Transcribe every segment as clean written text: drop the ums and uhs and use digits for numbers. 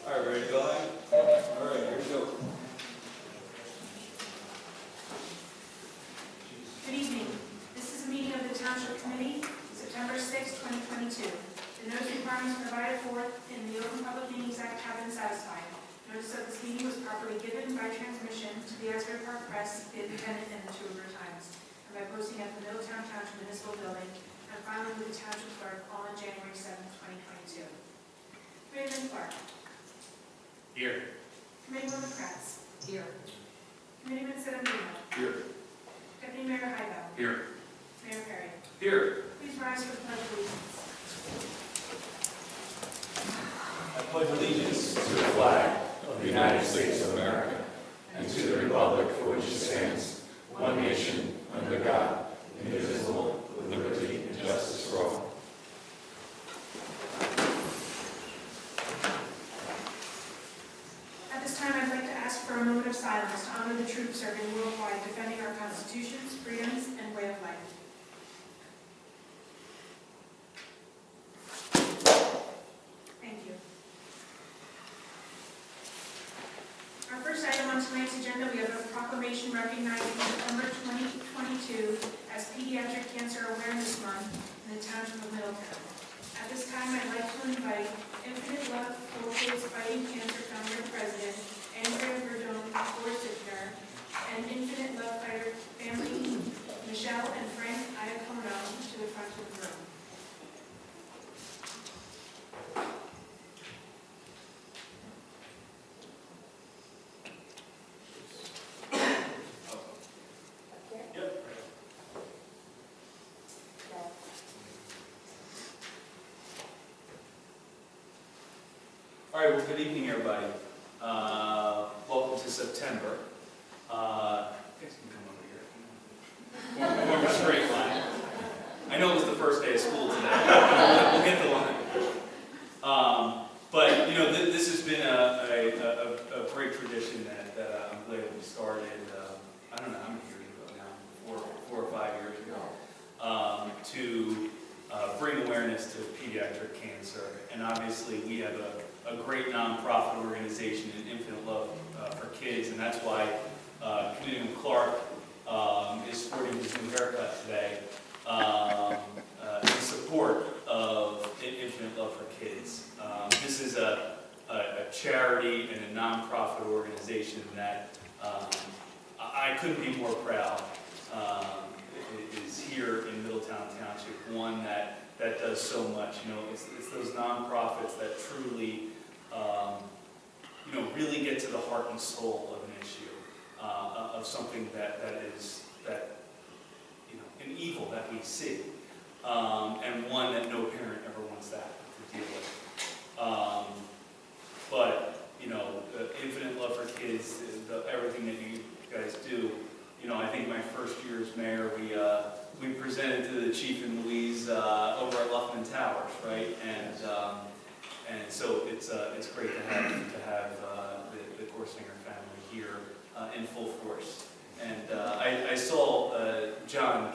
All right, ready to go ahead? All right, here we go. Good evening. This is a meeting of the Township Committee, September 6, 2022. The notice requirements provided for in the Open Public Meetings Act have been satisfied. Notice of this meeting was properly given by transmission to the Asbury Park Press, the Independent, and the Two River Times, and by posting at the Middletown Township Municipal Building and filing with the Township Clerk on January 7, 2022. Committeeman Clark. Here. Committeewoman Kratz. Here. Committeeman Sedamino. Here. Deputy Mayor Hybel. Here. Mayor Perry. Here. Please rise for the pledge of allegiance. I pledge allegiance to the flag of the United States of America and to the republic for which it stands, one nation, under God, indivisible, with liberty and justice for all. At this time, I'd like to ask for a moment of silence to honor the troops serving worldwide, defending our constitutions, freedoms, and way of life. Thank you. Our first item on tonight's agenda, we have a proclamation recognizing September 2022 as Pediatric Cancer Awareness Month in the Township of Middletown. At this time, I'd like to invite Infinite Love for Kids Fighting Cancer founder and president, Andrea Verdone Forsytner, and Infinite Love Fighter family, Michelle and Frank Iacono, to the front of the room. Yep. All right, well, good evening, everybody. Welcome to September. You guys can come over here. More of a straight line. I know it was the first day of school today. We'll get the line. But, you know, this has been a great tradition that I'm glad we started, I don't know how many years ago now, four or 5 years ago, to bring awareness to pediatric cancer. And obviously, we have a great nonprofit organization in Infinite Love for Kids, and that's why Committeeman Clark is sporting his new haircut today in support of Infinite Love for Kids. This is a charity and a nonprofit organization that I couldn't be more proud is here in Middletown Township, one that does so much. You know, it's those nonprofits that truly, you know, really get to the heart and soul of an issue, of something that you know, an evil that we see, and one that no parent ever wants that to deal with. But you know, Infinite Love for Kids, everything that you guys do. You know, I think my first year as mayor, we presented to the Chief and Louise over at Luffman Towers, right? And so it's great to have the Gorsinger family here in full force. And I saw John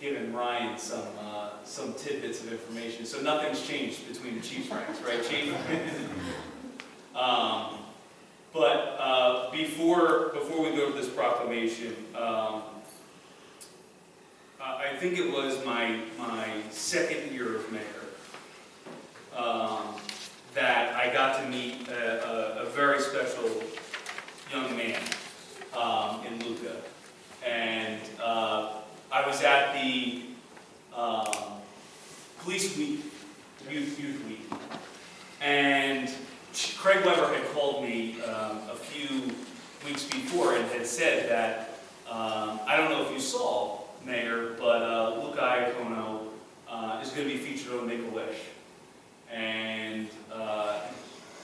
giving Ryan some tidbits of information. So nothing's changed between the Chiefs ranks, right, Chief? But before we go to this proclamation, I think it was my second year of mayor that I got to meet a very special young man in Luca, and I was at the police week, youth week, and Craig Weber had called me a few weeks before and had said that, I don't know if you saw, Mayor, but Luca Iacono is going to be featured on Make-A-Wish. And,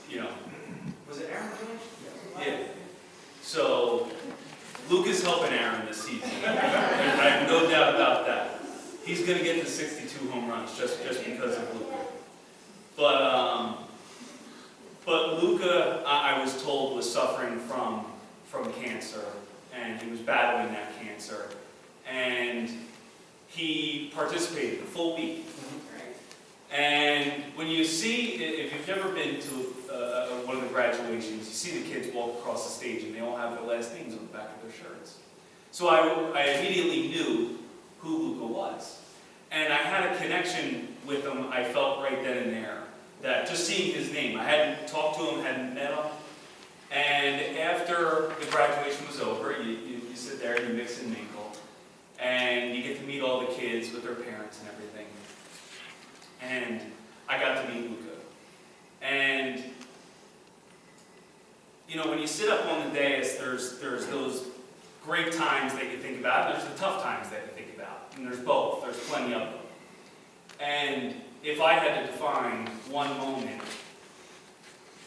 you know, was it Aaron? Yeah. So, Luca's helping Aaron this season. I have no doubt about that. He's going to get the 62 home runs just because of Luca. But Luca, I was told, was suffering from cancer, and he was battling that cancer. And he participated the full week. And when you see, if you've never been to one of the graduations, you see the kids walk across the stage and they all have their last names on the back of their shirts. So I immediately knew who Luca was. And I had a connection with him, I felt right then and there. That just seeing his name, I hadn't talked to him, hadn't met him. And after the graduation was over, you sit there and you mix and mingle. And you get to meet all the kids with their parents and everything. And I got to meet Luca. And, you know, when you sit up on the dais, there's those great times that you think about, and there's the tough times that you think about. And there's both. There's plenty of them. And if I had to define one moment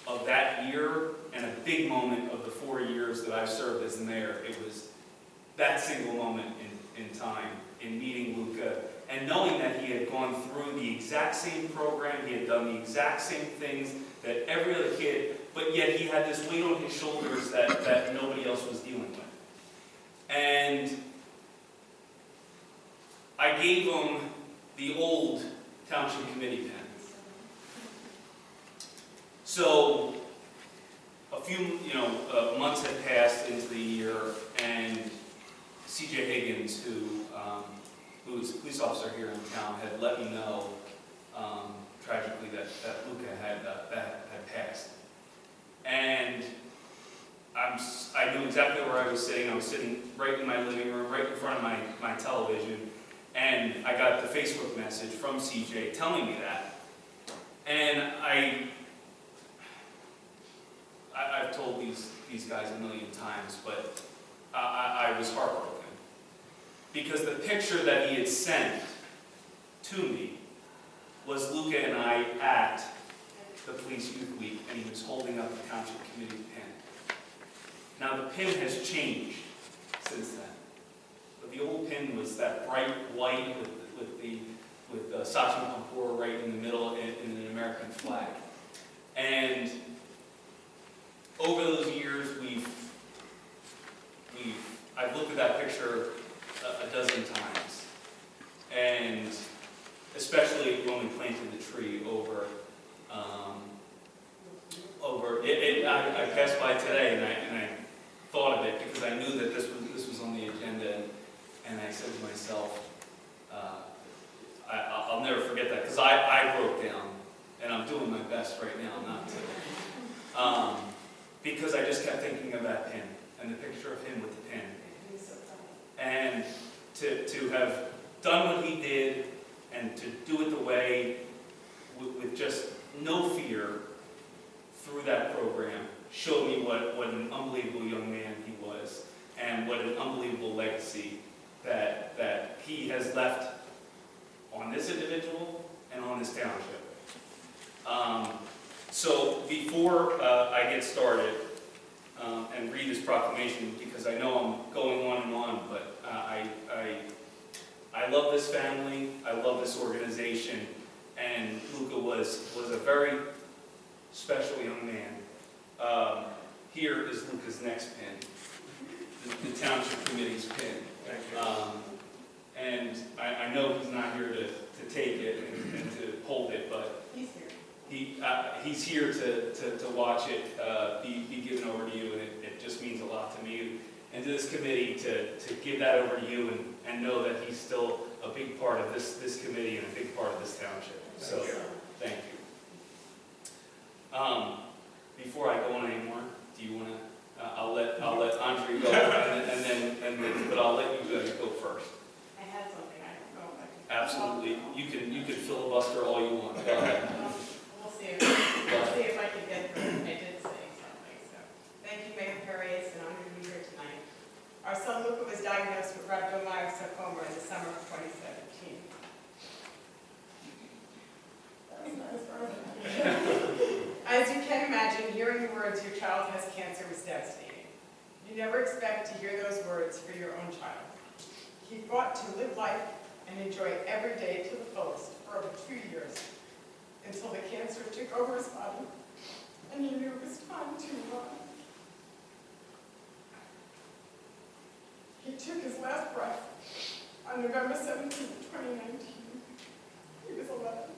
of that year and a big moment of the 4 years that I've served as mayor, it was that single moment in time, in meeting Luca, and knowing that he had gone through the exact same program, he had done the exact same things that every other kid, but yet he had this weight on his shoulders that nobody else was dealing with. And I gave him the old Township Committee pen. So a few months had passed into the year, and C.J. Higgins, who is a police officer here in town, had let me know tragically that Luca had passed. And I knew exactly where I was sitting. I was sitting right in my living room, right in front of my television, and I got the Facebook message from CJ telling me that. And I've told these guys a million times, but I was heartbroken. Because the picture that he had sent to me was Luca and I at the Police Youth Week, and he was holding up the Township Committee pin. Now the pin has changed since then, but the old pin was that bright white with Sachin Kapoor right in the middle in an American flag. And over those years, I've looked at that picture a dozen times, and especially when we planted the tree over it. I passed by today and I thought of it because I knew that this was on the agenda, and I said to myself, I'll never forget that, because I broke down, and I'm doing my best right now not to, because I just kept thinking of that pin and the picture of him with the pin. And to have done what he did, and to do it the way, with just no fear through that program, showed me what an unbelievable young man he was, and what an unbelievable legacy that he has left on this individual and on this township. So before I get started and read this proclamation, because I know I'm going on and on, but I love this family, I love this organization, and Luca was a very special young man. Here is Luca's next pin, the Township Committee's pin. And I know he's not here to take it and to hold it, but He's here. He's here to watch it be given over to you, and it just means a lot to me and to this committee to give that over to you and know that he's still a big part of this committee and a big part of this township. So, thank you. Before I go on anymore, do you want to? I'll let Andre go, but I'll let you go first. I had something, I don't know if I can. Absolutely, you can filibuster all you want. Go ahead. We'll see if I can get through it. I did say something, so. Thank you, Mayor Perry. It's an honor to be here tonight. Our son Luca was diagnosed with rhabdomyosarcoma in the summer of 2017. As you can imagine, hearing the words, "Your child has cancer," was devastating. You never expect to hear those words for your own child. He fought to live life and enjoy every day to the fullest for over 2 years, until the cancer took over his body, and he knew it was time to move on. He took his last breath on November 17, 2019. He was 11.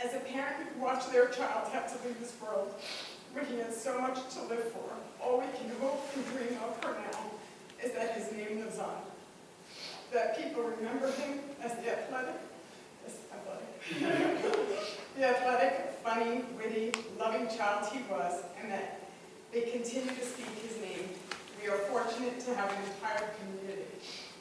As a parent who watched their child have to leave this world, when he has so much to live for, all we can hope and dream of for now is that his name lives on. That people remember him as the athletic, funny, witty, loving child he was, and that they continue to speak his name. We are fortunate to have an entire community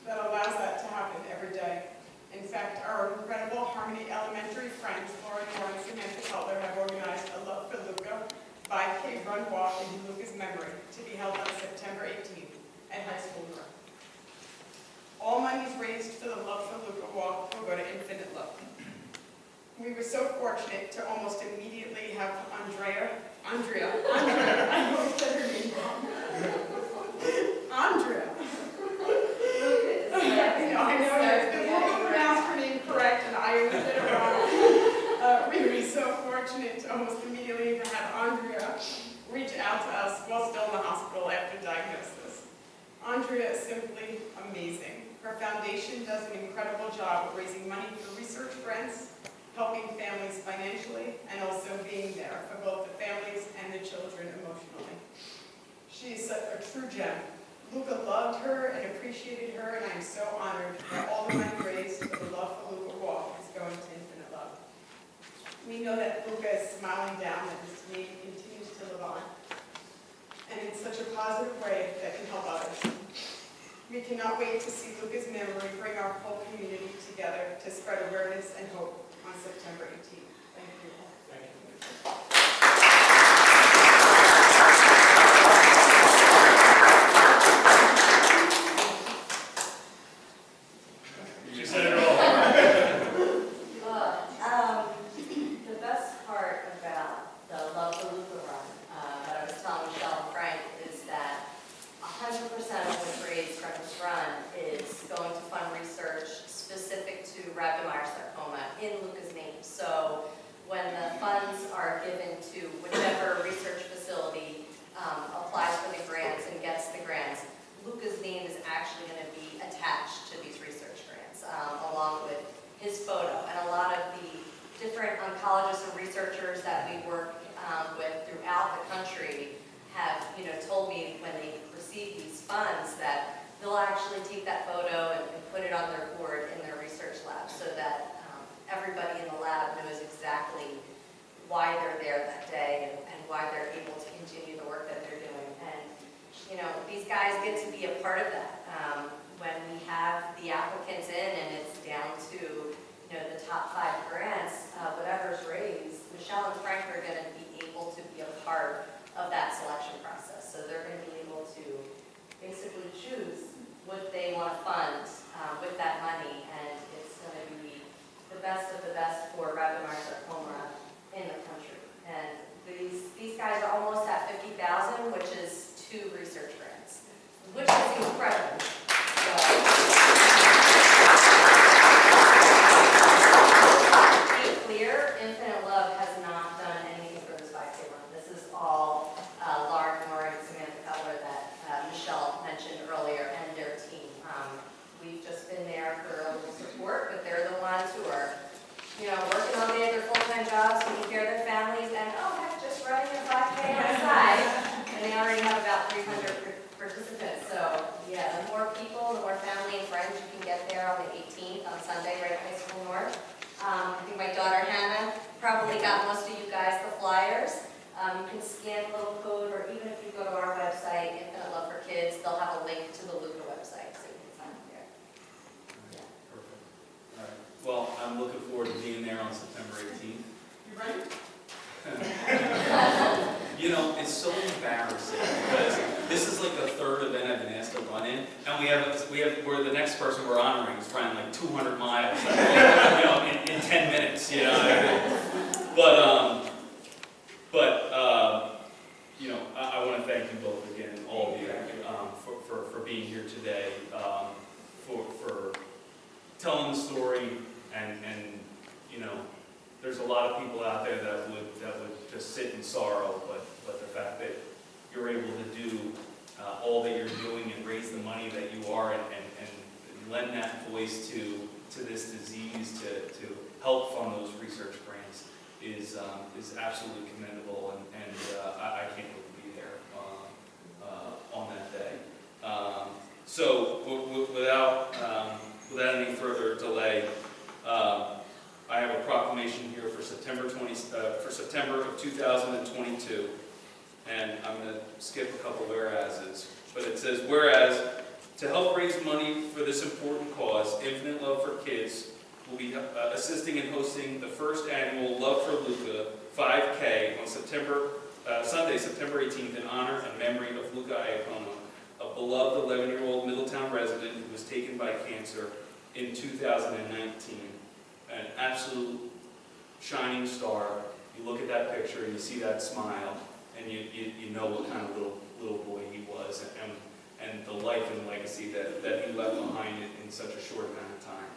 that allows that to happen every day. In fact, our incredible Harmony Elementary friends, Lauren Moore and Samantha Cutler, have organized a Love for Luca 5K run walk in Luca's memory to be held on September 18th at High School North. All monies raised for the Love for Luca walk will go to Infinite Love. We were so fortunate to almost immediately have Andrea, I always said her name wrong. Andrea. I know, it's been long pronounced her name correct, and I always said it wrong. We were so fortunate to almost immediately have Andrea reach out to us while still in the hospital after diagnosis. Andrea is simply amazing. Her foundation does an incredible job of raising money for research grants, helping families financially, and also being there for both the families and the children emotionally. She is a true gem. Luca loved her and appreciated her, and I am so honored that all the money raised for the Love for Luca walk is going to Infinite Love. We know that Luca is smiling down that his name continues to live on, and in such a positive way that can help others. We cannot wait to see Luca's memory bring our whole community together to spread awareness and hope on September 18th. Thank you all. Thank you. You said it all. The best part about the Love for Luca run that I was telling Michelle and Frank is that 100% of what's raised from this run is going to fund research specific to Rapid-Meyer sarcoma in Luca's name. So when the funds are given to whichever research facility applies for the grants and gets the grants, Luca's name is actually going to be attached to these research grants, along with his photo. And a lot of the different oncologists and researchers that we work with throughout the country have, told me when they receive these funds that they'll actually take that photo and put it on their board in their research lab so that everybody in the lab knows exactly why they're there that day and why they're able to continue the work that they're doing. And, these guys get to be a part of that. When we have the applicants in and it's down to, the top 5 grants, whatever's raised, Michelle and Frank are going to be able to be a part of that selection process. So they're going to be able to basically choose what they want to fund with that money, and it's going to be the best of the best for Rapid-Meyer sarcoma in the country. And these guys are almost at 50,000, which is 2 research grants, which is incredible. So, to be clear, Infinite Love has not done anything for this 5K run. This is all Lauren Moore and Samantha Cutler that Michelle mentioned earlier, and their team. We've just been there for a little support, but they're the ones who are, working all day at their full-time jobs, taking care of their families, and heck, just running a 5K on the side. And they already have about 300 participants. So yeah, the more people, the more family and friends you can get there on the 18th on Sunday, right at High School North. I think my daughter Hannah probably got most of you guys the flyers. You can scan the little code, or even if you go to our website, Infinite Love for Kids, they'll have a link to the Luca website, so you can sign up there. Yeah. Perfect. All right. Well, I'm looking forward to being there on September 18th. You ready? It's so embarrassing because this is like the 3rd event I've been asked to run in, and we're the next person we're honoring is running like 200 miles, in 10 minutes, But I want to thank you both again, all of you, for being here today, for telling the story, and there's a lot of people out there that would just sit in sorrow, but the fact that you're able to do all that you're doing and raise the money that you are and lend that voice to this disease to help fund those research grants is absolutely commendable, and I can't wait to be there on that day. So without any further delay, I have a proclamation here for September of 2022, and I'm going to skip a couple whereases. But it says, whereas, to help raise money for this important cause, Infinite Love for Kids will be assisting and hosting the first annual Love for Luca 5K on Sunday, September 18th, in honor and memory of Luca Iacono, a beloved 11-year-old Middletown resident who was taken by cancer in 2019. An absolute shining star. You look at that picture and you see that smile, and you know what kind of little boy he was, and the life and legacy that he left behind in such a short amount of time.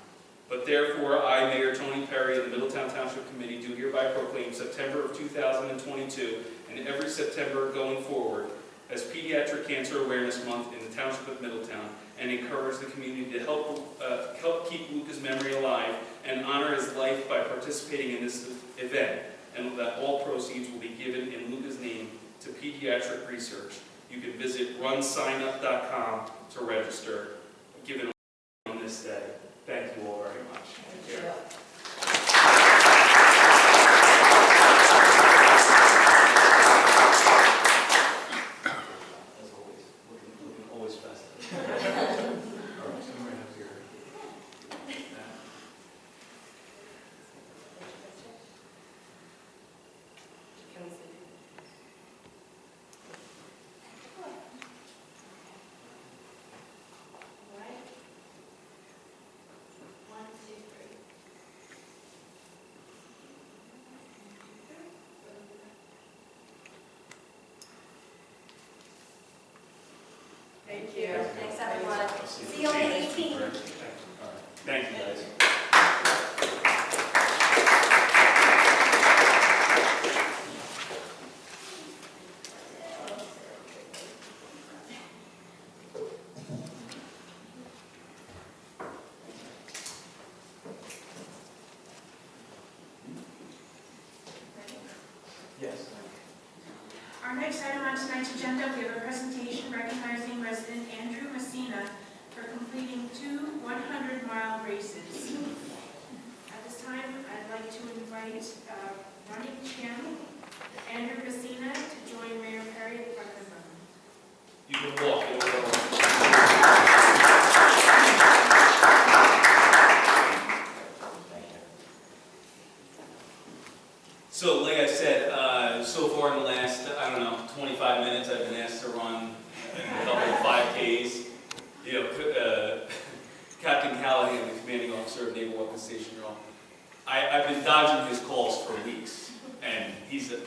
But therefore, I, Mayor Tony Perry, of the Middletown Township Committee, do hereby proclaim September of 2022 and every September going forward as Pediatric Cancer Awareness Month in the Township of Middletown, and encourage the community to help keep Luca's memory alive and honor his life by participating in this event, and that all proceeds will be given in Luca's name to pediatric research. You can visit runsignup.com to register, given on this day. Thank you all very much. Take care. As always, looking always festive. All right, so we're gonna have here. Can we see? All right. 1, 2, 3. Thank you. Thanks, everyone. I'll See you on the 18th. All right. Thank you, guys. Yes. Our next item on tonight's agenda, we have a presentation recognizing resident Andrew Messina for completing 2 100-mile races. At this time, I'd like to invite running champ Andrew Messina to join Mayor Perry at the front of the room. You can walk. You don't go. So, like I said, so far in the last, 25 minutes, I've been asked to run a couple of 5Ks. Captain Callahan, the commanding officer of Naval Weapons Station Drill, I've been dodging his calls for weeks, and he's, the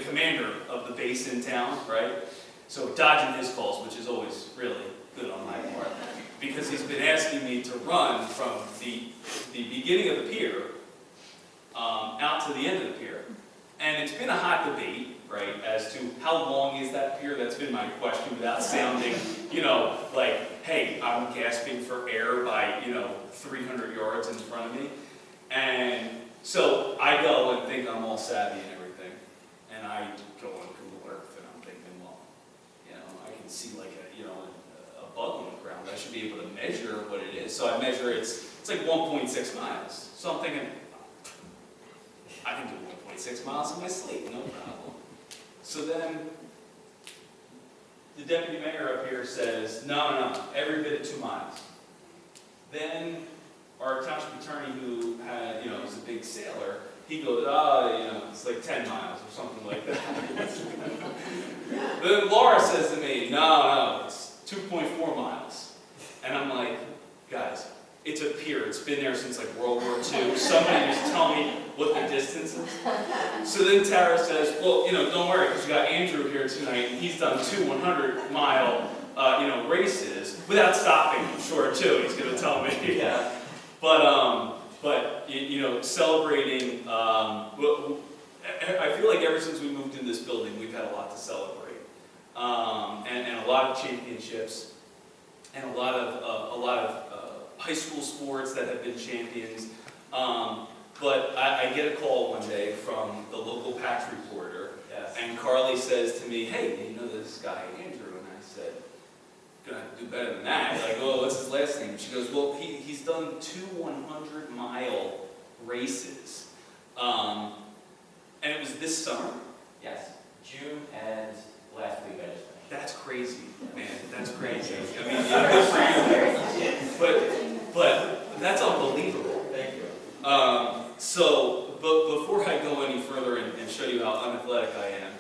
commander of the base in town, right? So dodging his calls, which is always really good on my part, because he's been asking me to run from the beginning of the pier out to the end of the pier. And it's been a hot debate, right, as to how long is that pier? That's been my question, without sounding, like, hey, I'm gasping for air by, 300 yards in front of me. And so I go and think I'm all savvy and everything. And I go on Google Earth and I'm thinking, well, I can see like a bug on the ground. I should be able to measure what it is. So I measure it's like 1.6 miles. So I'm thinking, I can do 1.6 miles in my sleep, no problem. So then the deputy mayor up here says, no, every bit of 2 miles. Then our township attorney, who is a big sailor, he goes, it's like 10 miles or something like that. Then Laura says to me, no, it's 2.4 miles. And I'm like, guys, it's a pier. It's been there since like World War II. Somebody just tell me what the distance is. So then Tara says, well, don't worry, because you got Andrew here tonight, and he's done 2 100-mile, races without stopping, I'm sure, too. He's going to tell me. Yeah. But celebrating, I feel like ever since we moved in this building, we've had a lot to celebrate. And a lot of championships, and a lot of high school sports that have been champions. But I get a call one day from the local patch reporter, Yes. and Carly says to me, "Hey, do you know this guy Andrew?" And I said, "Gonna have to do better than that." Like, "Oh, what's his last name?" She goes, "Well, he's done 2 100-mile races." And it was this summer? Yes. June and last week I just finished. That's crazy, man. That's crazy. I mean, yeah, good for you. But that's unbelievable. Thank you. But before I go any further and show you how unathletic I am,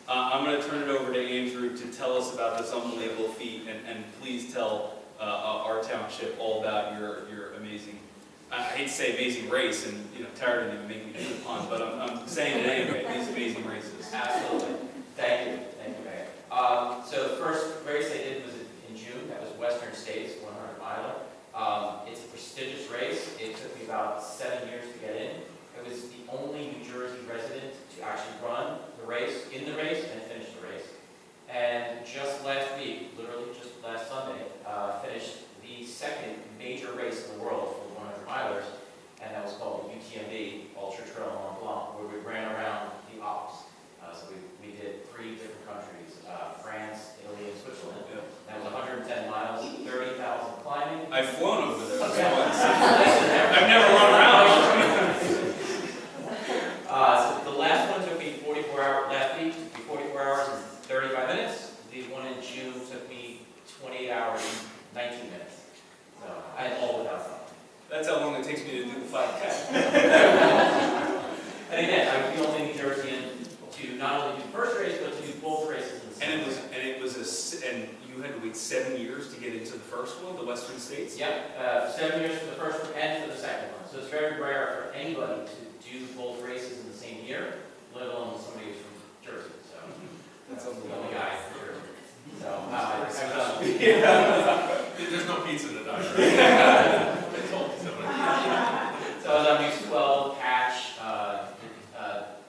I'm going to turn it over to Andrew to tell us about this unbelievable feat, and please tell our township all about your amazing, I hate to say amazing race, and Tara didn't even make me do the pun, but I'm saying it anyway, these amazing races. Absolutely. Thank you, Mayor. So the first race I did was in June. That was Western States 100 miler. It's a prestigious race. It took me about 7 years to get in. I was the only New Jersey resident to actually run the race, and finish the race. And just last week, literally just last Sunday, finished the second major race in the world for 100 milers, and that was called the UTMB, Ultra Trail Mont Blanc, where we ran around the Alps. So we did 3 different countries, France, Italy, and Switzerland. Yeah. That was 110 miles, 30,000 climbing. I've flown over there. Okay. I've never run around. So the last one took me 44 hours, last week took me 44 hours and 35 minutes. The one in June took me 28 hours and 19 minutes. So, and all without stopping. That's how long it takes me to do the 5K. And again, I'm the only New Jerseyan to not only do the first race, but to do both races in the same And and you had to wait 7 years to get into the first one, the Western States? Yep, 7 years for the first one and for the second one. So it's very rare for anybody to do both races in the same year, let alone somebody who's from Jersey. So That's I'm the only unbelievable. guy from Jersey. So I've done. There's no pizza tonight, right? They told me so. So I was on News 12, Patch,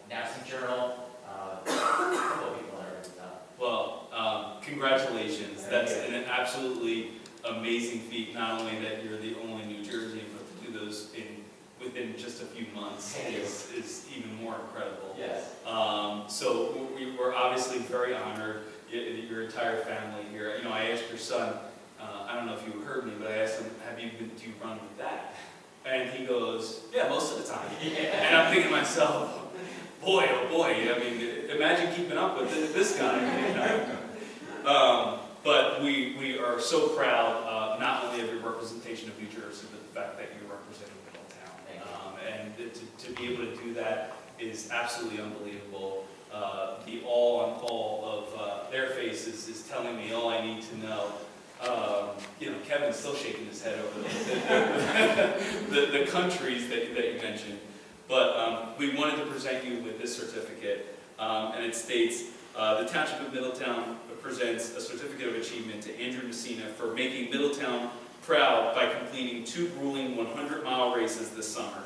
National Journal, a couple of people there. Well, congratulations. Thank That's you. an absolutely amazing feat, not only that you're the only New Jerseyan, but to do those within just a few months Thank you. is even more incredible. Yes. So we were obviously very honored, your entire family here. I asked your son, I don't know if you heard me, but I asked him, do you run with that? And he goes, yeah, most of the time. And I'm thinking to myself, boy, oh boy, I mean, imagine keeping up with this guy. But we are so proud, not only of your representation of New Jersey, but the fact that you're representing Middletown. And to be able to do that is absolutely unbelievable. The awe on all of their faces is telling me all I need to know. Kevin's still shaking his head over the countries that you mentioned. But we wanted to present you with this certificate, and it states, the Township of Middletown presents a certificate of achievement to Andrew Messina for making Middletown proud by completing 2 grueling 100-mile races this summer.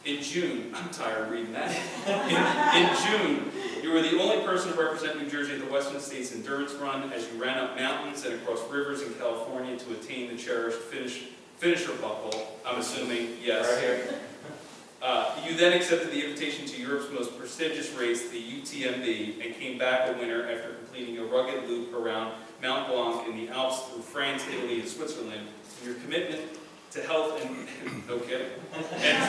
In June, I'm tired of reading that. In June, you were the only person to represent New Jersey at the Western States Endurance Run as you ran up mountains and across rivers in California to attain the cherished finisher buckle, I'm assuming, yes. Right here. You then accepted the invitation to Europe's most prestigious race, the UTMB, and came back a winner after completing a rugged loop around Mont Blanc in the Alps through France, Italy, and Switzerland. Your commitment to health and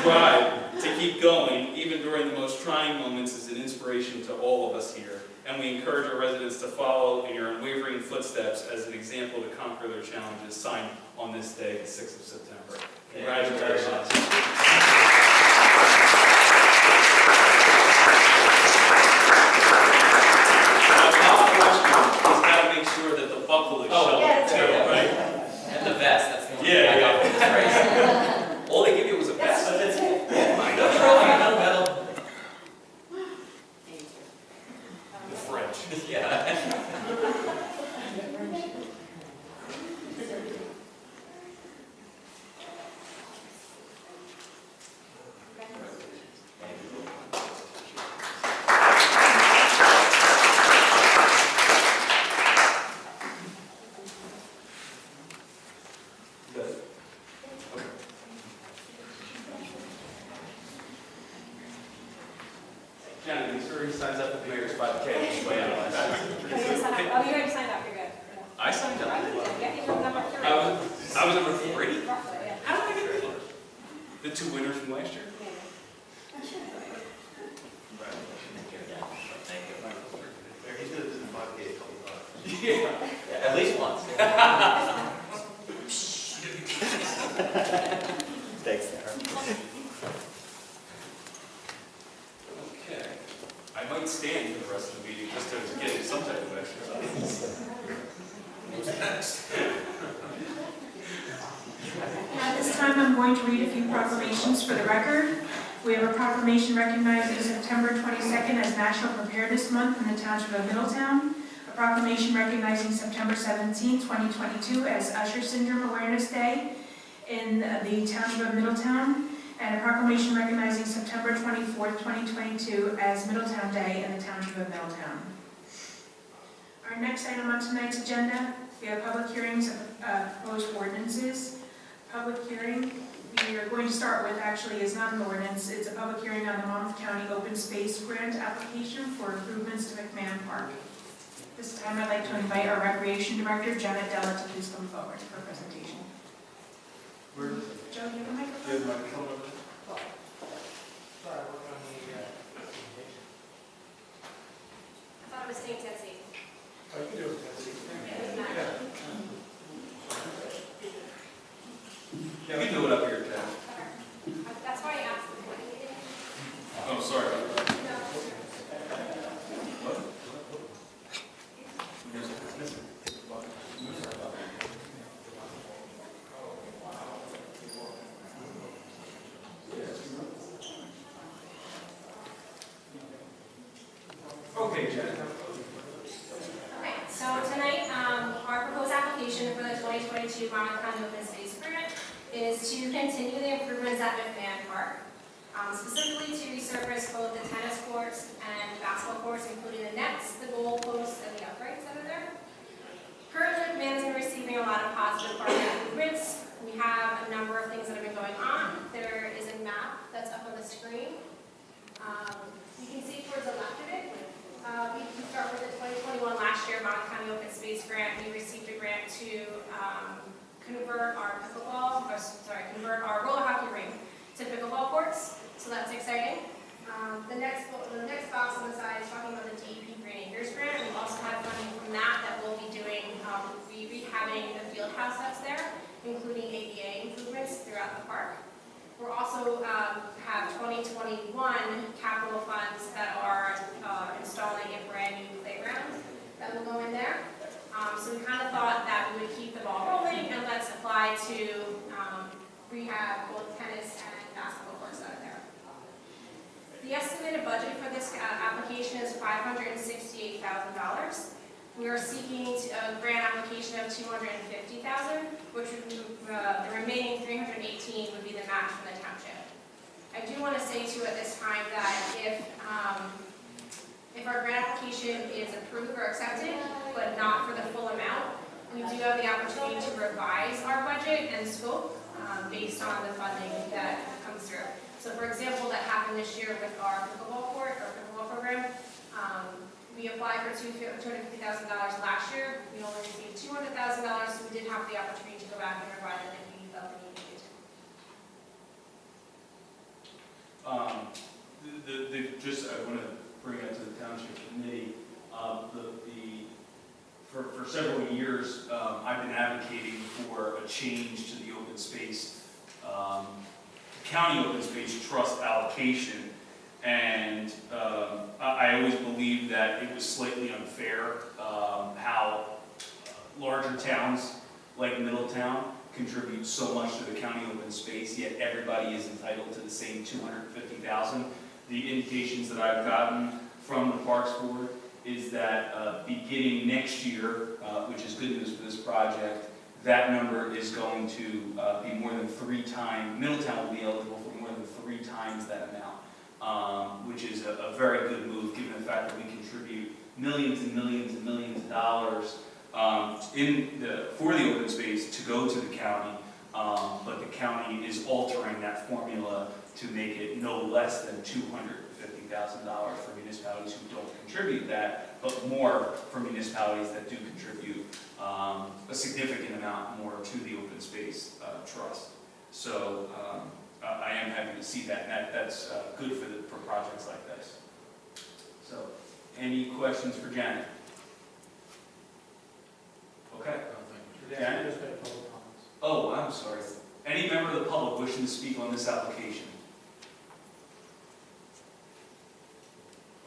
drive to keep going, even during the most trying moments, is an inspiration to all of us here. And we encourage our residents to follow in your unwavering footsteps as an example to conquer their challenges. Signed on this day, the 6th of September. Congratulations. Oh, yes. Right? And the vest, that's the one Yeah, I got for this race. All they give you was a vest. But that's it. No trophy, no medal. The French. Yeah. sure he signs up for the Mayor's 5K. Just so you know. Oh, you already signed up, you're good. I signed up. Yeah, you were number 3. I was number 3? Roughly, yeah. How did I get 3? The 2 winners from last year? He's gonna do the 5K a couple times. Yeah. At least once. Thanks, Sarah. Okay. I might stand for the rest of the meeting just to get some type of exercise. Who's next? At this time, I'm going to read a few proclamations for the record. We have a proclamation recognizing September 22nd as National Preparedness Month in the Township of Middletown. A proclamation recognizing September 17, 2022 as Usher Syndrome Awareness Day in the Township of Middletown. And a proclamation recognizing September 24th, 2022 as Middletown Day in the Township of Middletown. Our next item on tonight's agenda, we have public hearings of proposed ordinances. Public hearing we are going to start with actually is not an ordinance, it's a public hearing on the Monmouth County Open Space Grant application for improvements to McMahon Park. This time I'd like to invite our Recreation Director, Janet Della, to please come forward for presentation. Where is it? Joe, do you have a Do microphone? you have a microphone over there? I thought it was staying Tennessee. Oh, you can do it, Tennessee. Yeah, we can do it up here, Ted. That's why I asked. Oh, sorry. Okay, Jen. Okay, so tonight, our proposed application for the 2022 Monmouth County Open Space Grant is to continue the improvements at McMahon Park, specifically to resurface both the tennis courts and basketball courts, including the nets, the goal posts, and the uprights that are there. Currently, McMahon has been receiving a lot of positive park improvements. We have a number of things that have been going on. There is a map that's up on the screen. You can see towards the left of it. We can start with the 2021 last year Monmouth County Open Space Grant. We received a grant to convert our roller hockey rink to pickleball courts. So that's exciting. The next box on the side is talking about the DEP Green Acres grant. We also have funding from that we'll be doing rehabbing the field house that's there, including ADA improvements throughout the park. We're also have 2021 capital funds that are installing a brand new playground that will go in there. So we kind of thought that we would keep the ball rolling and let's apply to rehab both tennis and basketball courts that are there. The estimated budget for this application is $568,000. We are seeking a grant application of $250,000, which would the remaining $318,000 would be the match from the township. I do want to say too at this time that if our grant application is approved or accepted, but not for the full amount, we do have the opportunity to revise our budget and scope based on the funding that comes through. So for example, that happened this year with our pickleball court, our pickleball program. We applied for $250,000 last year. We only received $200,000, so we did have the opportunity to go back and revise it if we felt we needed to. Just I want to bring it to the township committee. For several years, I've been advocating for a change to the open space, county open space trust allocation. And I always believed that it was slightly unfair how larger towns like Middletown contribute so much to the county open space, yet everybody is entitled to the same $250,000. The indications that I've gotten from the Parks Board is that beginning next year, which is good news for this project, that number is going to be more than 3 times, Middletown will be eligible for more than 3 times that amount. Which is a very good move, given the fact that we contribute millions and millions and millions of dollars for the open space to go to the county, but the county is altering that formula to make it no less than $250,000. $50,000 for municipalities who don't contribute that, but more for municipalities that do contribute a significant amount more to the open space trust. So I am happy to see that, and that's good for projects like this. So, any questions for Janet? Okay. Janet? Oh, I'm sorry. Any member of the public wishing to speak on this application?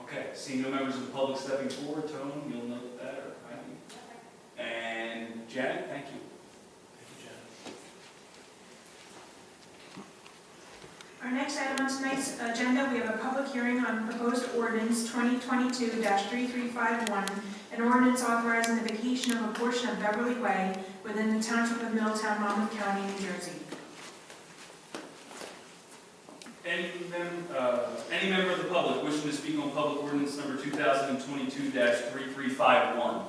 Okay, seeing no members of the public stepping forward, Tone, you'll note that, or Heidi? And Janet, thank you. Our next item on tonight's agenda, we have a public hearing on proposed ordinance 2022-3351, an ordinance authorizing the vacation of a portion of Beverly Way within the township of Middletown, Monmouth County, New Jersey. Any member of the public wishing to speak on public ordinance number 2022-3351?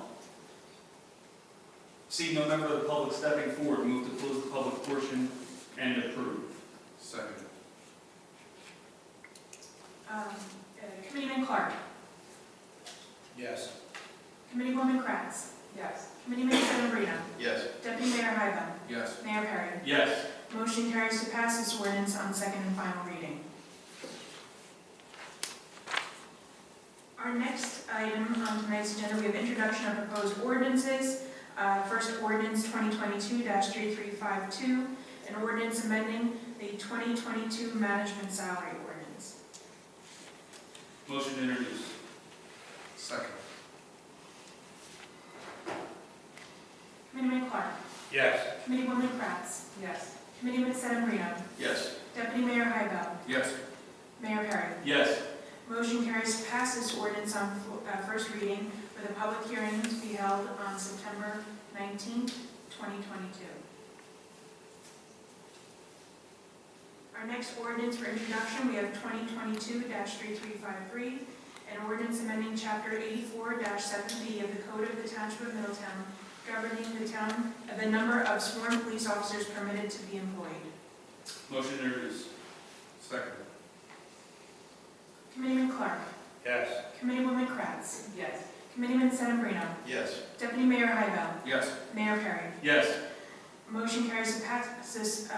Seeing no member of the public stepping forward, move to close the public portion and approve. Second. Committeeman Clark. Yes. Committeewoman Kratz. Yes. Committeeman Sedambrino. Yes. Deputy Mayor Hybel. Yes. Mayor Perry. Yes. Motion carries to pass this ordinance on second and final reading. Our next item on tonight's agenda, we have introduction of proposed ordinances. First ordinance 2022-3352, an ordinance amending the 2022 management salary ordinance. Motion to introduce. Second. Committeeman Clark. Yes. Committeewoman Kratz. Yes. Committeeman Sedambrino. Yes. Deputy Mayor Hybel. Yes. Mayor Perry. Yes. Motion carries to pass this ordinance on first reading with a public hearing to be held on September 19th, 2022. Our next ordinance for introduction, we have 2022-3353, an ordinance amending Chapter 84-7B of the Code of the Township of Middletown, governing the number of sworn police officers permitted to be employed. Motion to introduce. Second. Committeeman Clark. Yes. Committeewoman Kratz. Yes. Committeeman Sedambrino. Yes. Deputy Mayor Hybel. Yes. Mayor Perry. Yes. Motion carries to pass this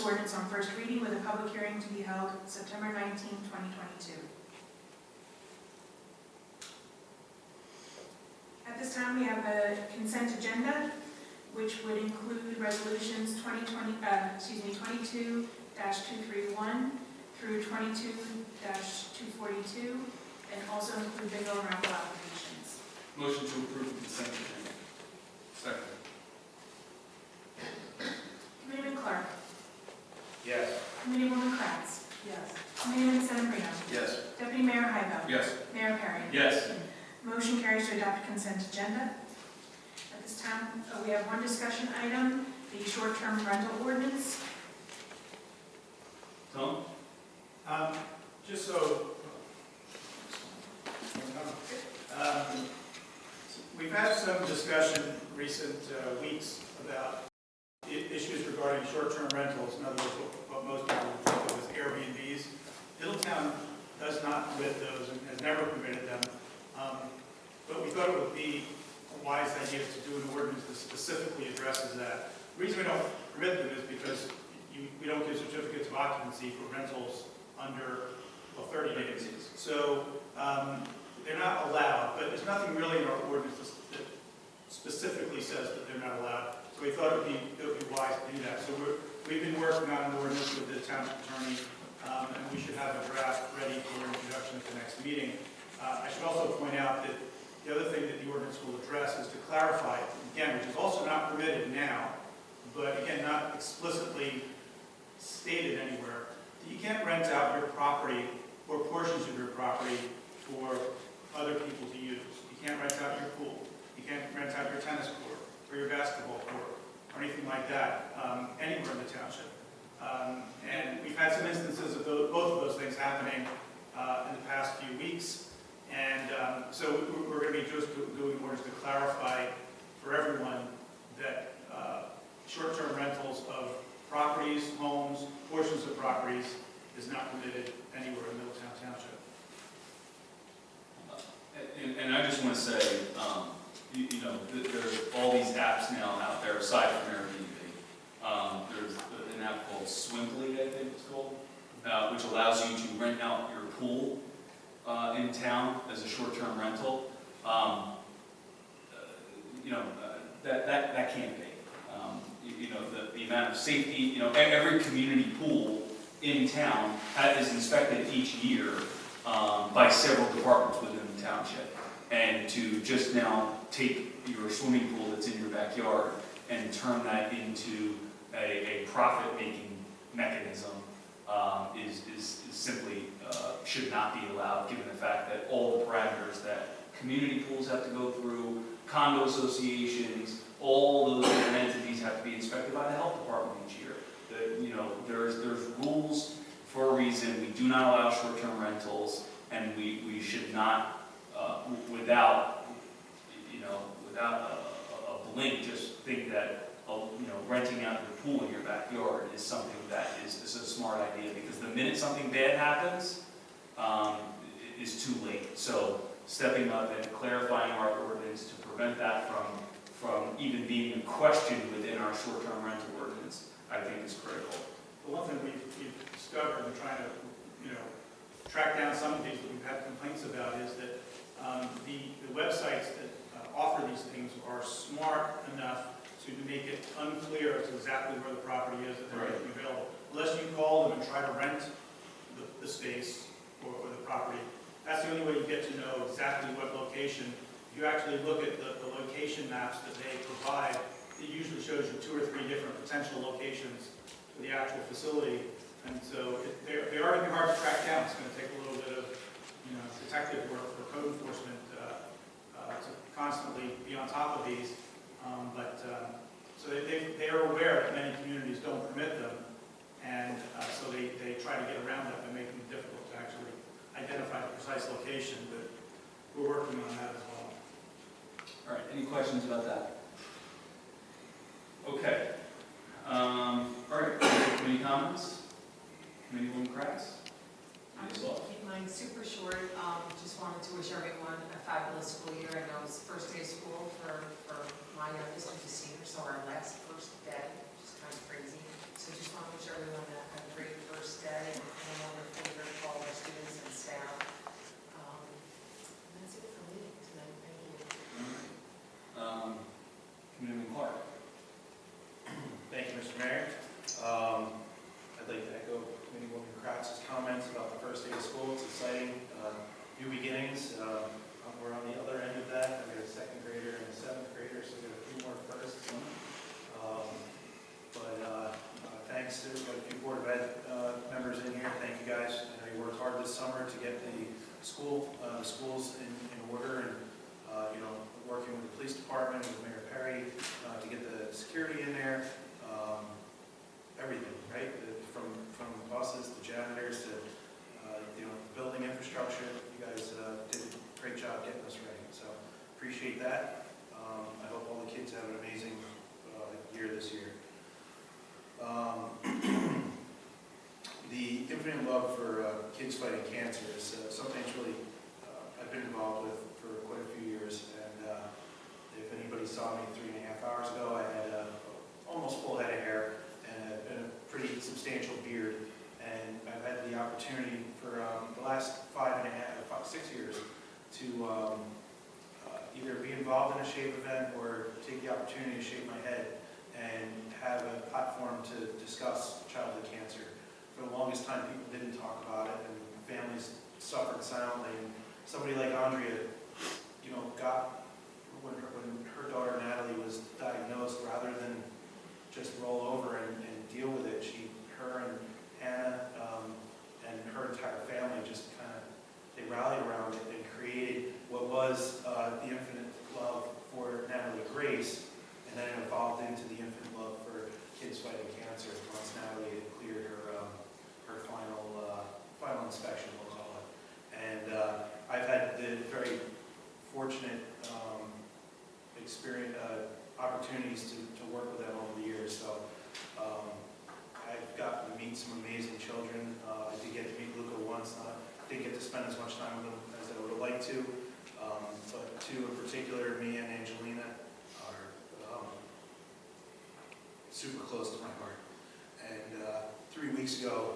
ordinance on first reading with a public hearing to be held September 19th, 2022. At this time, we have a consent agenda, which would include resolutions 22-231 through 22-242, and also include bingo and raffle applications. Motion to approve the consent agenda. Second. Committeeman Clark. Yes. Committeewoman Kratz. Yes. Committeeman Sedambrino. Yes. Deputy Mayor Hybel. Yes. Mayor Perry. Yes. Motion carries to adopt consent agenda. At this time, we have one discussion item, the short-term rental ordinance. Tom? Just so, we've had some discussion recent weeks about issues regarding short-term rentals, in other words, what most people would think of as Airbnbs. Middletown does not permit those and has never permitted them, but we thought it would be a wise idea to do an ordinance that specifically addresses that. The reason we don't permit them is because we don't give certificates of occupancy for rentals under 30 days. So they're not allowed, but there's nothing really in our ordinance that specifically says that they're not allowed. So we thought it would be wise to do that. So we've been working on an ordinance with the township attorney, and we should have a draft ready for introduction at the next meeting. I should also point out that the other thing that the ordinance will address is to clarify, again, which is also not permitted now, but again, not explicitly stated anywhere, that you can't rent out your property or portions of your property for other people to use. You can't rent out your pool. You can't rent out your tennis court or your basketball court or anything like that anywhere in the township. And we've had some instances of both of those things happening in the past few weeks. And so we're going to be just doing orders to clarify for everyone that short-term rentals of properties, homes, portions of properties is not permitted anywhere in Middletown Township. And I just want to say, you know, there's all these apps now out there aside from Airbnb. There's an app called Swimply, I think it's called, which allows you to rent out your pool in town as a short-term rental. You know, that can't be. You know, the amount of safety, you know, every community pool in town is inspected each year by several departments within the township. And to just now take your swimming pool that's in your backyard and turn that into a profit-making mechanism is simply should not be allowed, given the fact that all the parameters that community pools have to go through, condo associations, all those different entities have to be inspected by the health department each year. You know, there's rules for a reason. We do not allow short-term rentals, and we should not, without a blink, just think that you know, renting out your pool in your backyard is something that is a smart idea, because the minute something bad happens, is too late. So stepping up and clarifying our ordinance to prevent that from even being a question within our short-term rental ordinance, I think is critical. The one thing we've discovered in trying to, you know, track down some of these that we've had complaints about is that the websites that offer these things are smart enough to make it unclear as to exactly where the property is that they're making available. Unless you call them and try to rent the space or the property, that's the only way you get to know exactly what location. If you actually look at the location maps that they provide, it usually shows you 2 or 3 different potential locations for the actual facility. And so they are going to be hard to track down. It's going to take a little bit of, you know, detective work for code enforcement to constantly be on top of these. So they are aware that many communities don't permit them, and so they try to get around that by making it difficult to actually identify the precise location, but we're working on that as well. All right, any questions about that? Okay. All right, any comments? Committeewoman Kratz? I'm going to keep mine super short. Just wanted to wish everyone a fabulous school year. I know it's the first day of school for my youngest, who's a senior, so our last first day, which is kind of crazy. So just want to wish everyone a great first day and a wonderful year for all our students and staff. And that's it for me tonight. Thank you. All right. Committeewoman Clark? Thank you, Mr. Mayor. I'd like to echo Committeewoman Kratz's comments about the first day of school. It's exciting, new beginnings. We're on the other end of that. I've got a 2nd grader and a 7th grader, so we've got a few more firsts. Thanks to a few Board of Ed members in here. Thank you guys. I know you worked hard this summer to get the schools in order, and you know, working with the police department, with Mayor Perry, to get the security in there. Everything, right? From buses to janitors to you know, building infrastructure. You guys did a great job getting us ready. So appreciate that. I hope all the kids have an amazing year this year. The Infinite Love for Kids Fighting Cancer is something that's really I've been involved with for quite a few years. And if anybody saw me 3.5 hours ago, I had almost full head of hair and a pretty substantial beard. And I've had the opportunity for the last 6 years to either be involved in a SHAPE event or take the opportunity to shave my head and have a platform to discuss childhood cancer. For the longest time, people didn't talk about it, and families suffered silently. And somebody like Andrea, you know, got when her daughter Natalie was diagnosed, rather than just roll over and deal with it, her and Hannah and her entire family just kind of, they rallied around it and created what was the Infinite Love for Natalie Grace, and then it evolved into the Infinite Love for Kids Fighting Cancer once Natalie had cleared her final inspection, we'll call it. And I've had the very fortunate opportunities to work with them over the years. So I've months. Didn't get to spend as much time with them as I would have liked to. But two in particular, Mia and Angelina, are super close to my heart. And 3 weeks ago,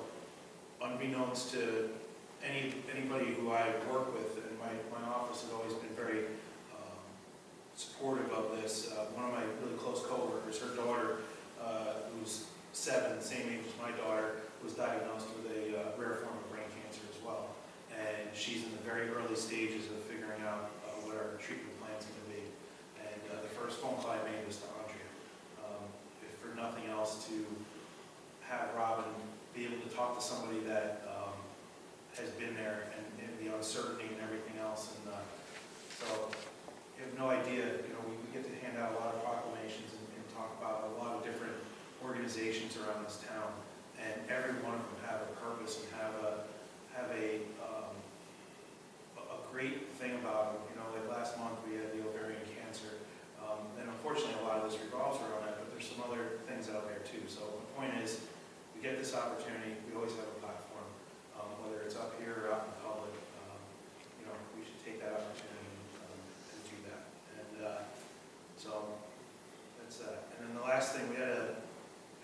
unbeknownst to anybody who I work with, and my office has always been very supportive of this. One of my really close coworkers, her daughter, who's 7, same age as my daughter, was diagnosed with a rare form of brain cancer as well. And she's in the very early stages of figuring out what our treatment plan's going to be. And the first phone call I made was to Andrea. If for nothing else, to have Robin be able to talk to somebody that has been there and the uncertainty and everything else. And so you have no idea, we get to hand out a lot of proclamations and talk about a lot of different organizations around this town. And every one of them have a purpose and have a great thing about them. Like last month we had the ovarian cancer. And unfortunately a lot of this revolves around that, but there's some other things out there too. So the point is, we get this opportunity, we always have a platform, whether it's up here or out in public, we should take that opportunity and do that. And so that's that. And then the last thing, we had a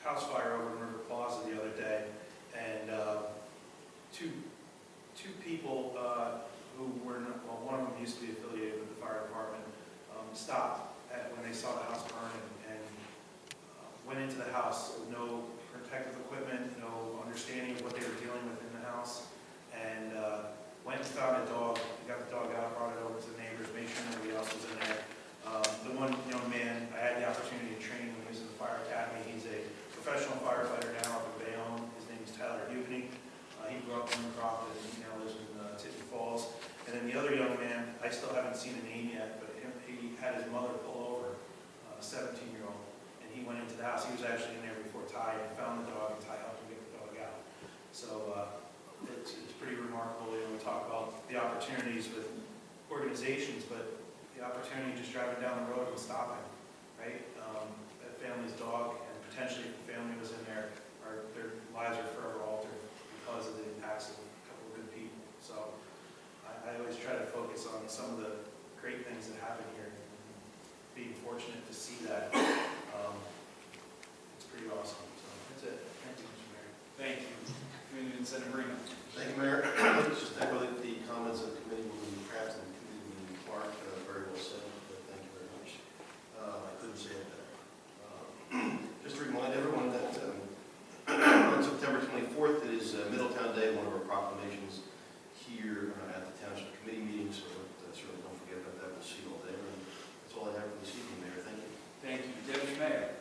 house fire over in River Plaza the other day, and two people who were, one of them used to be affiliated with the fire department, stopped when they saw the house burning and went into the house with no protective equipment, no understanding of what they were dealing with in the house, and went and found a dog. They got the dog out, brought it over to the neighbors, made sure nobody else was in there. The one young man, I had the opportunity to train when he was in the fire academy. He's a professional firefighter now up in Bayonne. His name is Tyler Hubney. He grew up in Crofton and he now lives in Tiffany Falls. And then the other young man, I still haven't seen a name yet, but he had his mother pull over, a 17-year-old, and he went into the house. He was actually in there before Ty and found the dog, and Ty helped him get the dog out. So it's pretty remarkable. We talk about the opportunities with organizations, but the opportunity just driving down the road and stopping, right? That family's dog, and potentially if the family was in there, their lives are forever altered because of the impacts of a couple of good people. So I always try to focus on some of the great things that happen here. Being fortunate to see that, it's pretty awesome. So that's it. Thank you, Mr. Mayor. Thank you. Community Incentive Reno. Thank you, Mayor. I'd like to just echo the comments of Committeewoman Kraft and Committeewoman Clark. Very well said. Thank you very much. I couldn't say it better. Just to remind everyone that on September 24th, it is Middletown Day, one of our proclamations here at the Township Committee meeting, so certainly don't forget about that. We'll see you all there. And that's all I have for this evening, Mayor. Thank you. Thank you. Deputy Mayor.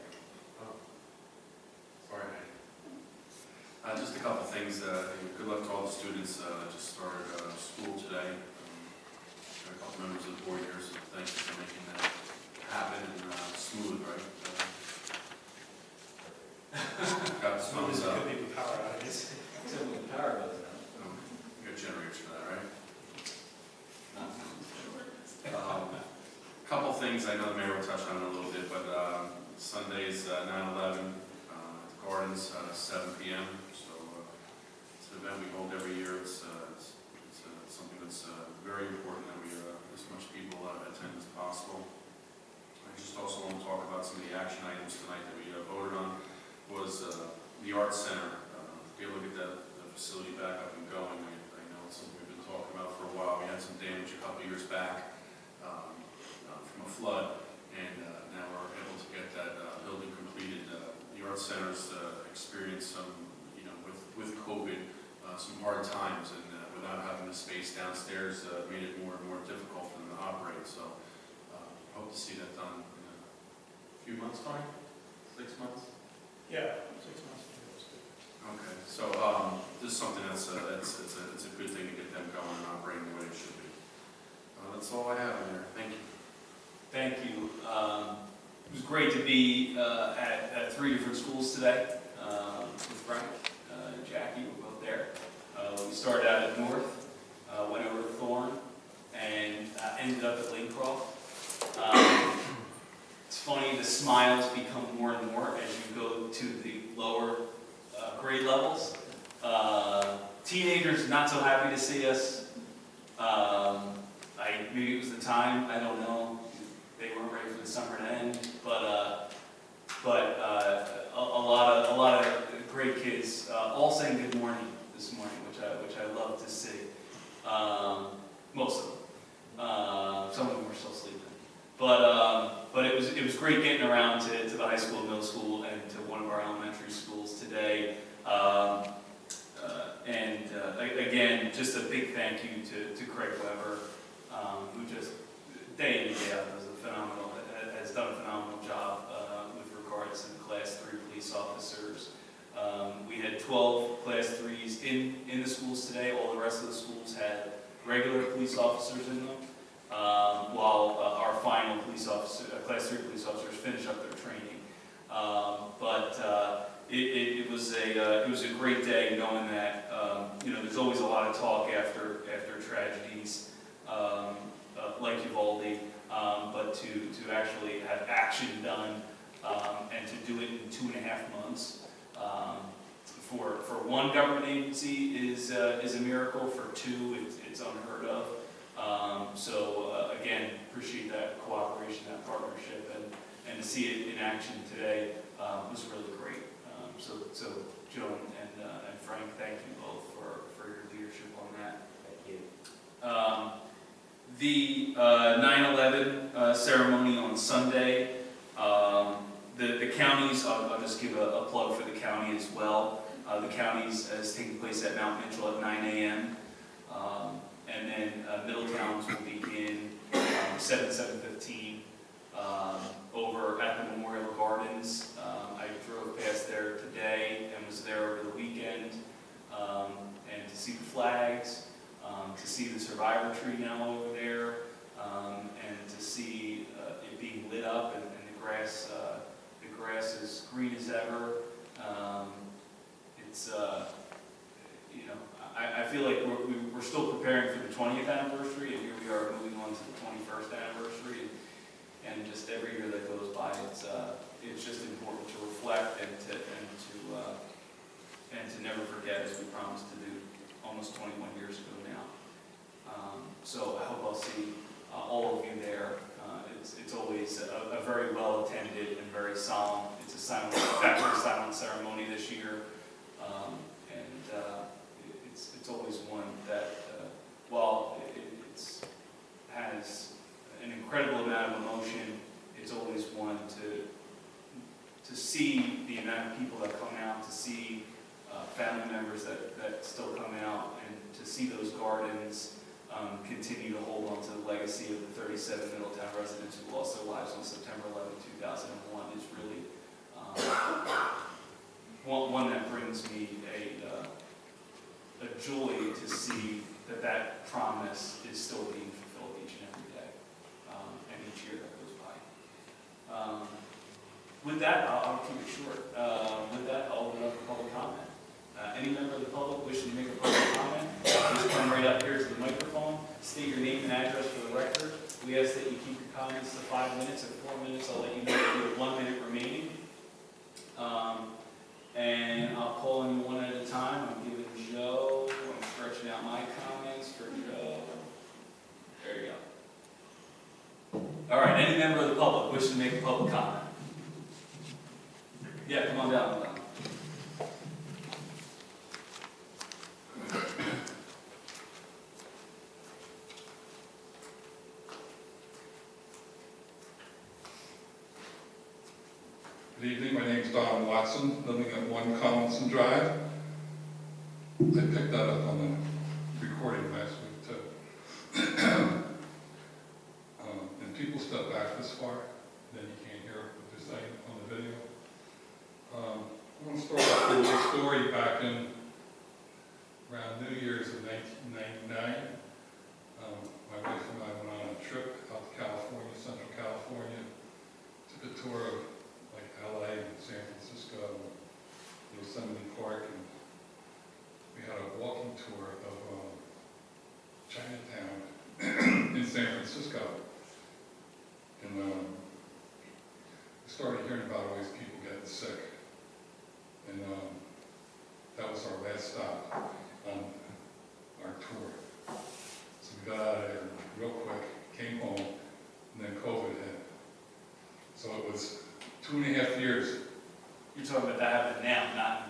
Sorry, just a couple things. Good luck to all the students that just started school today. Got a couple members of the board here, so thank you for making that happen and smooth, right? Got the thumbs up. Could be with power outages. Except with the power goes out. You got generators for that, right? Couple things I know the mayor will touch on in a little bit, but Sunday's 9/11 at the Gardens, 7 p.m. So it's an event we hold every year. It's something that's very important that we as much people attend as possible. I just also want to talk about some of the action items tonight that we voted on. Was the Arts Center. Be able to get the facility back up and going. I know it's something we've been talking about for a while. We had some damage a couple years back from a flood, and now we're able to get that building completed. The Arts Center's experienced some, with COVID, some hard times, and without having the space downstairs, made it more and more difficult for them to operate. So hope to see that done in a few months' time, 6 months. Yeah, 6 months. Okay, so this is something it's a good thing to get them going and operating the way it should be. That's all I have in there. Thank you. Thank you. It was great to be at 3 different schools today with Frank and Jackie. We were both there. We started out at North, went over to Thorne, and ended up at Linecroft. It's funny, the smiles become more and more as you go to the lower grade levels. Teenagers not so happy to see us. Maybe it was the time, I don't know. They weren't ready for the summer to end, but a lot of great kids, all saying good morning this morning, which I love to see. Most of them. Some of them were still sleeping. But it was great getting around to the high school, middle school, and to one of our elementary schools today. Again, just a big thank you to Craig Weber, who just day in and day out has done a phenomenal job with regards to the Class 3 police officers. We had 12 Class 3s in the schools today. All the rest of the schools had regular police officers in them, while our final Class 3 police officers finish up their training. It was a great day knowing that there's always a lot of talk after tragedies like Uvalde, but to actually have action done and to do it in 2.5 months for one government agency is a miracle. For two, it's unheard of. Again, appreciate that cooperation, that partnership, and to see it in action today was really great. So Joe and Frank, thank you both for your leadership on that. Thank you. The 9/11 ceremony on Sunday, the counties, I'll just give a plug for the county as well. The counties is taking place at Mount Mitchell at 9 a.m. And then Middletown's will begin 7:15 over at the Memorial Gardens. I drove past there today and was there over the weekend, and to see the flags, to see the survivor tree now over there, and to see it being lit up and the grass is green as ever. It's I feel like we're still preparing for the 20th anniversary, and here we are moving on to the 21st anniversary, and just every year that goes by, it's just important to reflect and to never forget, as we promised to do almost 21 years ago now. So I hope I'll see all of you there. It's always a very well attended and very solemn. It's a silent ceremony this year. It's always one that, while it has an incredible amount of emotion, it's always one to see the amount of people that come out, to see family members that still come out, and to see those gardens continue to hold on to the legacy of the 37 Middletown residents who lost their lives on September 11, 2001 is really one that brings me a joy to see that promise is still being fulfilled each and every day, and each year that goes by. With that, I'll keep it short. With that, I'll open up for public comment. Any member of the public wishing to make a public comment, please come right up here to the microphone, state your name and address for the record. We ask that you keep your comments to 5 minutes. At 4 minutes, I'll let you know that you have 1 minute remaining. And I'll call on you one at a time. I'm giving Joe, I'm stretching out my comments for Joe. There you go. All right, any member of the public wishing to make a public comment? Yeah, come on down. Good evening, my name is Don Watson, living at 1 Collinson Drive. I picked that up on the recording last week too. And people step back this far, then you can't hear what they're saying on the video. I want to start off with a story back in around New Year's of 1999. My wife and I went on a trip out to California, Central California, took a tour of LA and San Francisco, Yosemite Park, and we had a walking tour of Chinatown in San Francisco. And we started hearing about all these people getting sick. And that was our last stop on 2.5 years. You're talking about that happening now,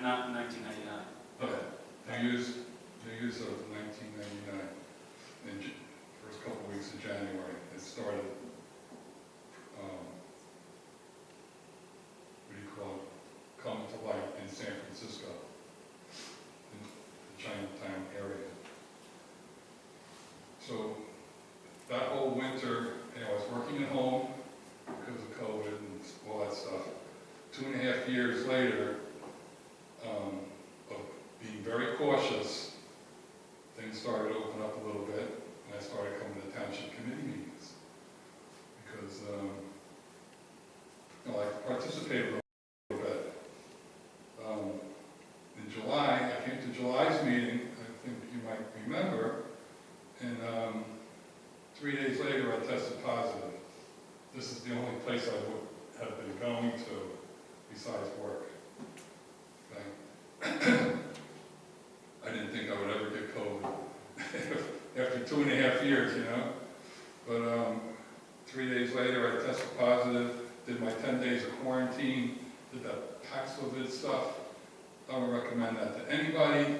not in 1999. New Year's of 1999, in first couple of weeks of January, it started, what do you call it, coming to light in San Francisco, in the Chinatown area. So that whole winter, I was working at home because of COVID and all that stuff. 2.5 years later, of being very cautious, things started to open up a little bit, and I started coming to township committee meetings. Because, I participated a little bit. In July, I came to July's meeting, I think you might remember, and 3 days later I tested positive. This is the only place I would have been going to besides work. Okay? I didn't think I would ever get COVID after 2.5 years, But 3 days later I tested positive, did my 10 days of quarantine, did that Paxlovid stuff. I would recommend that to anybody.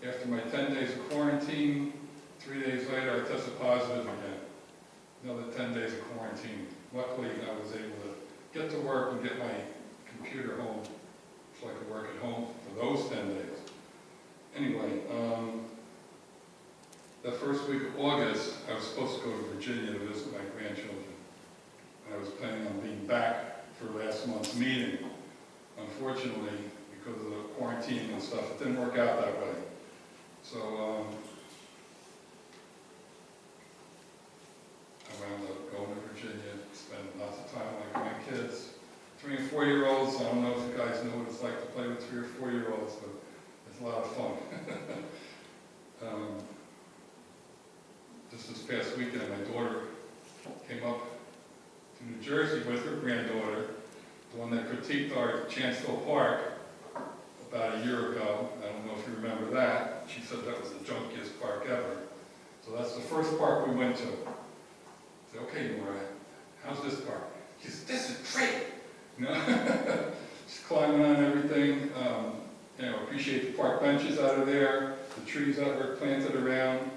After my 10 days of quarantine, 3 days later I tested positive again. Another 10 days of quarantine. Luckily I was able to get to work and get my computer home so I could work at home for those 10 days. Anyway, the first week of August, I was supposed to go to Virginia to visit my grandchildren. I was planning on being back for last month's meeting. Unfortunately, because of the quarantine and stuff, it didn't work out that way. So, I wound up going to Virginia, spent lots of time with my grandkids. 3 and 4-year-olds, I don't know if you guys know what it's like to play with 3 or 4-year-olds, but it's a lot of fun. Just this past weekend, my daughter came up to New Jersey with her granddaughter, the one that critiqued our Chancellor Park about a year ago. I don't know if you remember that. She said that was the junkiest park ever. So that's the first park we went to. I said, okay, Nora, how's this park? She said, this is great. She's climbing on everything. Appreciate the park benches out of there, the trees that were planted around.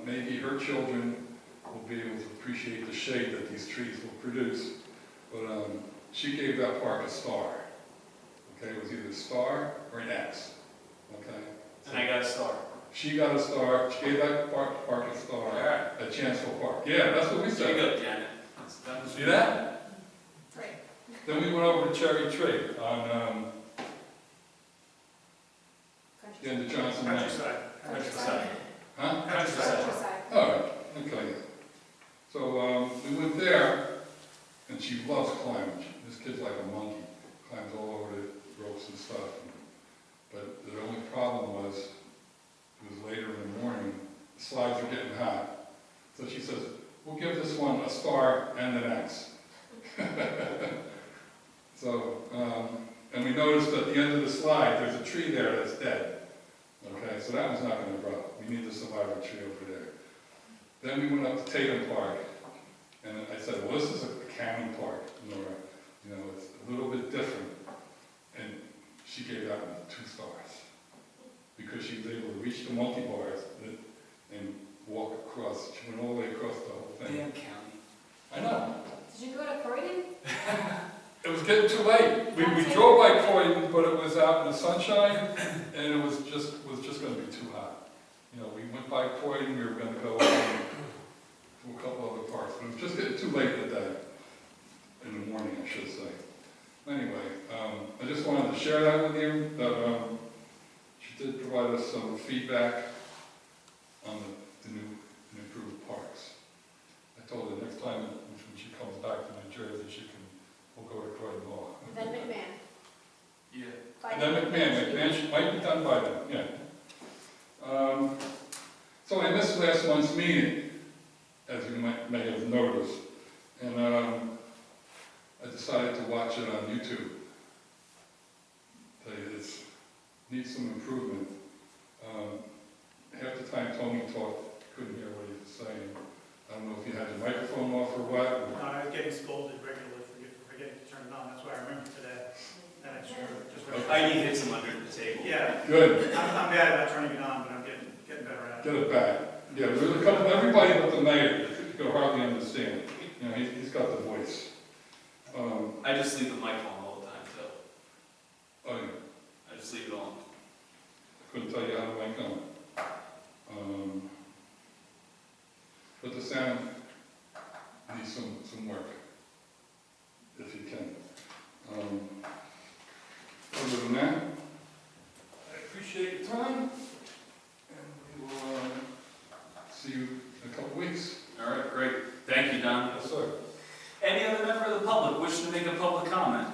Maybe her children will be able to appreciate the shade that these trees will produce. But she gave that park a star. Okay, it was either a star or an X. Okay. And I got a star. She got a star. She gave that park a star at Chancellor Park. Yeah, that's what we said. There you go, Janet. See that? Great. Then we went over to Cherry Tree on the end of Johnson Lane. Countryside. Huh? Countryside. All right, okay. So we went there, and she loves climbing. This kid's like a monkey, climbs all over the ropes and stuff. But the only problem was, it was later in the morning, the slides were getting hot. So she says, we'll give this one a star and an X. So, and we noticed at the end of the slide, there's a tree there that's dead. Okay, so that was not going to grow. We need the survivor tree over there. Then we went up to Tatum Park, and I said, well, this is a county park, Nora. It's a little bit different. And she gave that one 2 stars, because she was able to reach the monkey bars and walk across. She went all the way across the whole thing. Damn county. I know. Did you go to Croydon? It was getting too late. We drove by Croydon, but it was out in the sunshine, and it was just going to be too hot. We went by Croydon, we were going to go to a couple other parks, but it was just getting too late in the day. In the morning, I should say. Anyway, I just wanted to share that with you, that she did provide us some feedback on the new and improved parks. I told her next time when she comes back to New Jersey, we'll go to Croydon Hall. Then McMahon. Yeah. And then McMahon might be done by then, yeah. So I missed last month's meeting, as you may have noticed, and I decided to watch it on YouTube. It needs some improvement. Half the time Tony talked, couldn't hear what he was saying. I don't know if you had your microphone off or what. No, I was getting scolded regularly for forgetting to turn it on. Heidi hits him under the table. Yeah, Good, I'm bad about turning it on, but I'm getting better at it. get it back. Yeah, there's a couple, everybody but the mayor, you can hardly understand it. You know, he's got the voice. I just leave the mic on all the time, so Oh, yeah. I just leave it on. Couldn't tell you how to make them. But the sound needs some work, if you can. Other than that, I appreciate your time, and we will see you in a couple weeks. All right, great. Thank you, Don. Yes, sir. Any other member of the public wishing to make a public comment?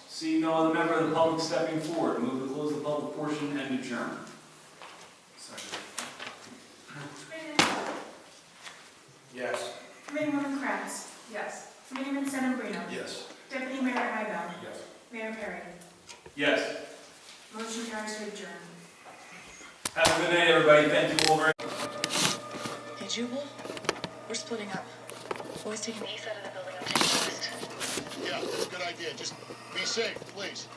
Seeing no other member of the public stepping forward, move to close the public portion and adjourn. Yes. Committeewoman Kratz, Yes. Committeeman Sedambrino, Yes. Deputy Mayor Hybel, Yes. Mayor Perry. Yes. Motion carries to adjourn. Have a good night, everybody. Thank you all very much. Hey, Jubal, we're splitting up. Boys taking the east side of the building, I'm taking the west. Yeah, that's a good idea. Just be safe, please.